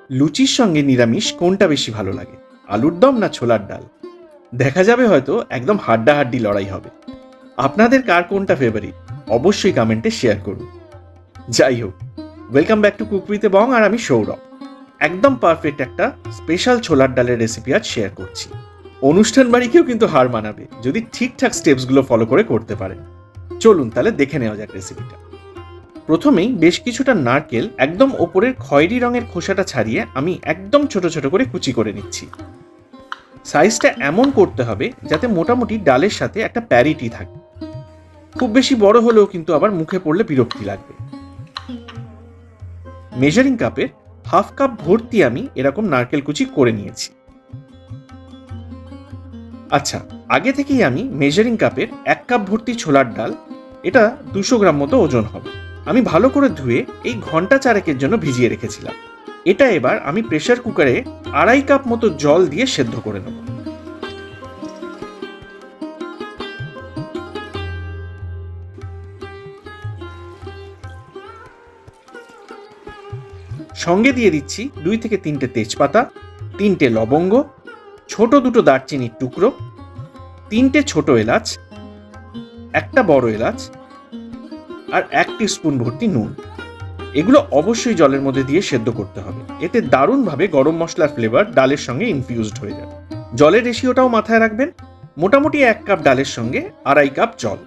লুচির সঙ্গে নিরামিষ কোনটা বেশি ভালো লাগে, আলুর দম না ছোলার ডাল? দেখা যাবে হয়তো একদম হাড্ডাহাড্ডি লড়াই হবে। আপনাদের কার কোনটা ফেভারিট অবশ্যই কমেন্টে শেয়ার করুন। যাই হোক, welcome back to cook with Bong, আর আমি সৌরভ। একদম পারফেক্ট একটা স্পেশাল ছোলার ডালের রেসিপি আজ শেয়ার করছি। অনুষ্ঠান বাড়িকেও কিন্তু হার মানাবে যদি ঠিকঠাক স্টেপসগুলো ফলো করে করতে পারেন। চলুন তাহলে দেখে নেওয়া যাক রেসিপিটা। প্রথমেই বেশ কিছুটা নারকেল একদম ওপরের খয়েরি রঙের খোসাটা ছাড়িয়ে আমি একদম ছোট ছোট করে কুচি করে নিচ্ছি। সাইজটা এমন করতে হবে যাতে মোটামুটি ডালের সাথে একটা প্যারিটি থাকে। খুব বেশি বড় হলেও কিন্তু আবার মুখে পড়লে বিরক্তি লাগবে। মেজারিং কাপের হাফ কাপ ভর্তি আমি এরকম নারকেল কুচি করে নিয়েছি। আচ্ছা, আগে থেকেই আমি মেজারিং কাপের 1 কাপ ভর্তি ছোলার ডাল, এটা 200 গ্রাম মতো ওজন হবে, আমি ভালো করে ধুয়ে এই ঘন্টা চারেকের জন্য ভিজিয়ে রেখেছিলাম। এটা এবার আমি প্রেসার কুকারে 2.5 কাপ মতো জল দিয়ে সেদ্ধ করে নেব। সঙ্গে দিয়ে দিচ্ছি 2 থেকে 3টে তেজপাতা, 3টে লবঙ্গ, ছোট 2টো দারচিনির টুকরো, 3টে ছোট এলাচ, একটা বড় এলাচ, আর 1 টিস্পুন ভর্তি নুন। এগুলো অবশ্যই জলের মধ্যে দিয়ে সেদ্ধ করতে হবে, এতে দারুণভাবে গরম মশলার ফ্লেভার ডালের সঙ্গে ইনফিউজড হয়ে যাবে। জলের রেশিওটাও মাথায় রাখবেন, মোটামুটি 1 কাপ ডালের সঙ্গে 2.5 কাপ জল।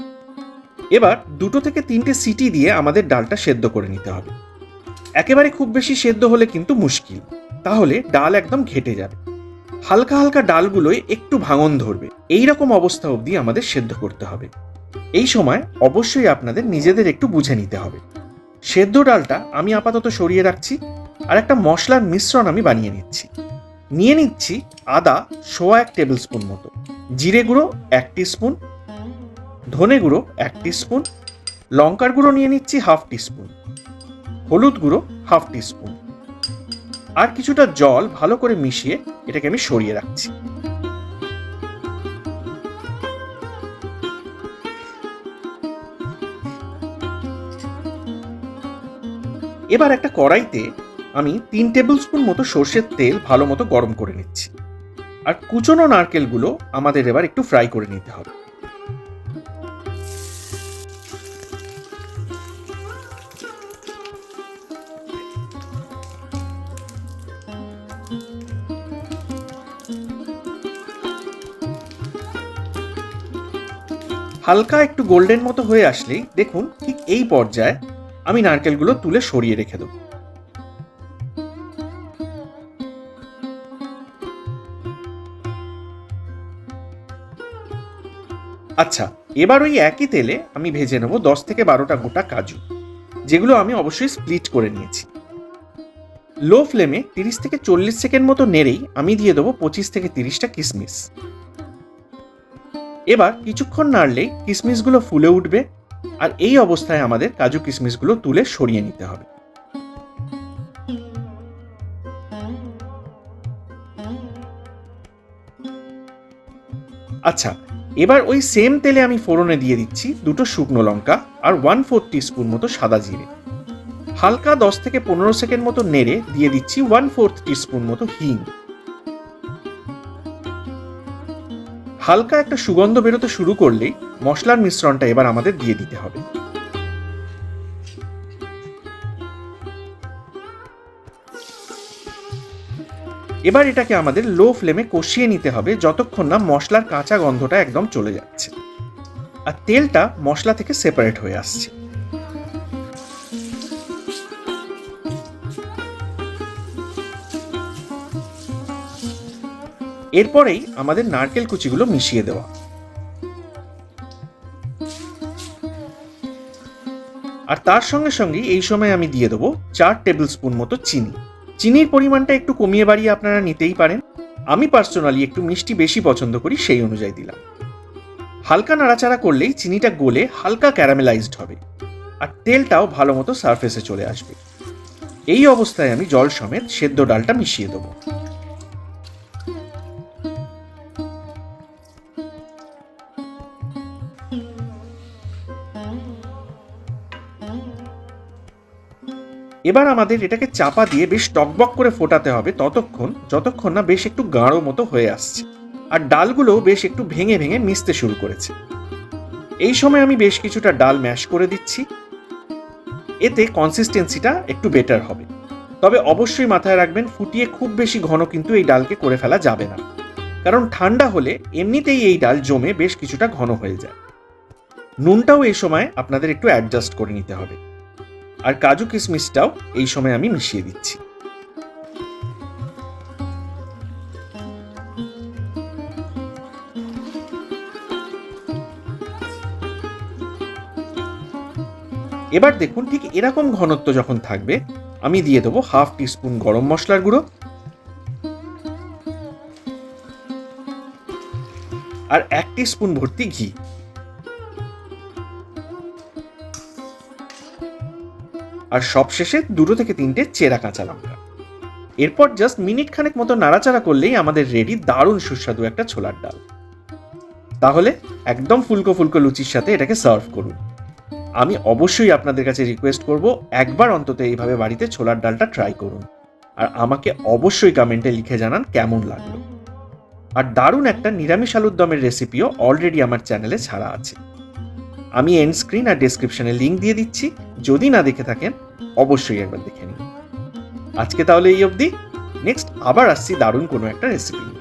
এবার 2 থেকে 3টে সিটি দিয়ে আমাদের ডালটা সেদ্ধ করে নিতে হবে। একেবারে খুব বেশি সেদ্ধ হলে কিন্তু মুশকিল, তাহলে ডাল একদম ঘেটে যাবে। হালকা হালকা ডালগুলোয় একটু ভাঙন ধরবে, এই রকম অবস্থা অবধি আমাদের সেদ্ধ করতে হবে। এই সময় অবশ্যই আপনাদের নিজেদের একটু বুঝে নিতে হবে। সেদ্ধ ডালটা আমি আপাতত সরিয়ে রাখছি, আর একটা মশলার মিশ্রণ আমি বানিয়ে নিচ্ছি। নিয়ে নিচ্ছি আদা 1 টেবিল স্পুন মতো, জিরে গুঁড়ো 1 টিস্পুন, ধনে গুঁড়ো 1 টিস্পুন, লঙ্কার গুঁড়ো নিয়ে নিচ্ছি 1/2 টিস্পুন, হলুদ গুঁড়ো 1/2 টিস্পুন, আর কিছুটা জল ভালো করে মিশিয়ে এটাকে আমি সরিয়ে রাখছি। এবার একটা কড়াইতে আমি 3 টেবিল স্পুন মতো সর্ষের তেল ভালো মতো গরম করে নিচ্ছি, আর কুচনো নারকেলগুলো আমাদের এবার একটু ফ্রাই করে নিতে হবে। হালকা একটু গোল্ডেন মতো হয়ে আসলেই দেখুন ঠিক এই পর্যায়ে আমি নারকেলগুলো তুলে সরিয়ে রেখে দেব। আচ্ছা, এবার ওই একই তেলে আমি ভেজে নেব 10 থেকে 12টা গোটা কাজু, যেগুলো আমি অবশ্যই স্প্লিট করে নিয়েছি। লো ফ্লেমে 30 থেকে 40 সেকেন্ড মতো নেড়েই আমি দিয়ে দেবো 25 থেকে 30টা কিশমিশ। এবার কিছুক্ষণ নাড়লেই কিশমিশগুলো ফুলে উঠবে, আর এই অবস্থায় আমাদের কাজু কিশমিশগুলো তুলে সরিয়ে নিতে হবে। আচ্ছা, এবার ওই সেম তেলে আমি ফোড়নে দিয়ে দিচ্ছি 2টো শুকনো লঙ্কা আর 1/4 টিস্পুন মতো সাদা জিরে। হালকা 10 থেকে 15 সেকেন্ড মতো নেড়ে দিয়ে দিচ্ছি 1/4 টিস্পুন মতো হিং। হালকা একটা সুগন্ধ বেরোতে শুরু করলেই মশলার মিশ্রণটা এবার আমাদের দিয়ে দিতে হবে। এবার এটাকে আমাদের লো ফ্লেমে কষিয়ে নিতে হবে যতক্ষণ না মশলার কাঁচা গন্ধটা একদম চলে যাচ্ছে আর তেলটা মশলা থেকে সেপারেট হয়ে আসছে। এরপরেই আমাদের নারকেল কুচিগুলো মিশিয়ে দেওয়া, আর তার সঙ্গে সঙ্গে এই সময় আমি দিয়ে দেবো 4 টেবিল স্পুন মতো চিনি। চিনির পরিমাণটা একটু কমিয়ে বাড়িয়ে আপনারা নিতেই পারেন, আমি পার্সোনালি একটু মিষ্টি বেশি পছন্দ করি, সেই অনুযায়ী দিলাম। হালকা নাড়াচাড়া করলেই চিনিটা গলে হালকা ক্যারামেলাইজড হবে, আর তেলটাও ভালো মতো সারফেসে চলে আসবে। এই অবস্থায় আমি জল সমেত সেদ্ধ ডালটা মিশিয়ে দেবো। এবার আমাদের এটাকে চাপা দিয়ে বেশ টকবক করে ফোটাতে হবে যতক্ষণ না বেশ একটু গাঢ় মতো হয়ে আসছে আর ডালগুলো বেশ একটু ভেঙে ভেঙে মিশতে শুরু করেছে। এই সময় আমি বেশ কিছুটা ডাল ম্যাশ করে দিচ্ছি, এতে কনসিস্টেন্সিটা একটু বেটার হবে। তবে অবশ্যই মাথায় রাখবেন, ফুটিয়ে খুব বেশি ঘন কিন্তু এই ডালকে করে ফেলা যাবে না, কারণ ঠান্ডা হলে এমনিতেই এই ডাল জমে বেশ কিছুটা ঘন হয়ে যায়। নুনটাও এই সময় আপনাদের একটু অ্যাডজাস্ট করে নিতে হবে, আর কাজু কিশমিশটাও এই সময় আমি মিশিয়ে দিচ্ছি। এবার দেখুন, ঠিক এরকম ঘনত্ব যখন থাকবে, আমি দিয়ে দেবো 1/2 টিস্পুন গরম মশলার গুঁড়ো আর 1 টিস্পুন ভর্তি ঘি। আর সবশেষে 2 থেকে 3টে চেরা কাঁচা লঙ্কা। এরপর জাস্ট মিনিট খানেক মতো নাড়াচাড়া করলেই আমাদের রেডি দারুণ সুস্বাদু একটা ছোলার ডাল। তাহলে একদম ফুলকো ফুলকো লুচির সাথে এটাকে সার্ভ করুন। আমি অবশ্যই আপনাদের কাছে রিকোয়েস্ট করব, একবার অন্তত এইভাবে বাড়িতে ছোলার ডালটা ট্রাই করুন, আর আমাকে অবশ্যই কমেন্টে লিখে জানান কেমন লাগলো। আর দারুণ একটা নিরামিষ আলুর দমের রেসিপিও অলরেডি আমার চ্যানেলে ছাড়া আছে, আমি এন্ড স্ক্রিন আর ডেসক্রিপশনে লিঙ্ক দিয়ে দিচ্ছি, যদি না দেখে থাকেন অবশ্যই একবার দেখে নিন। আজকে তাহলে এই অবধি, নেক্সট আবার আসছি দারুণ কোনো একটা রেসিপি নিয়ে।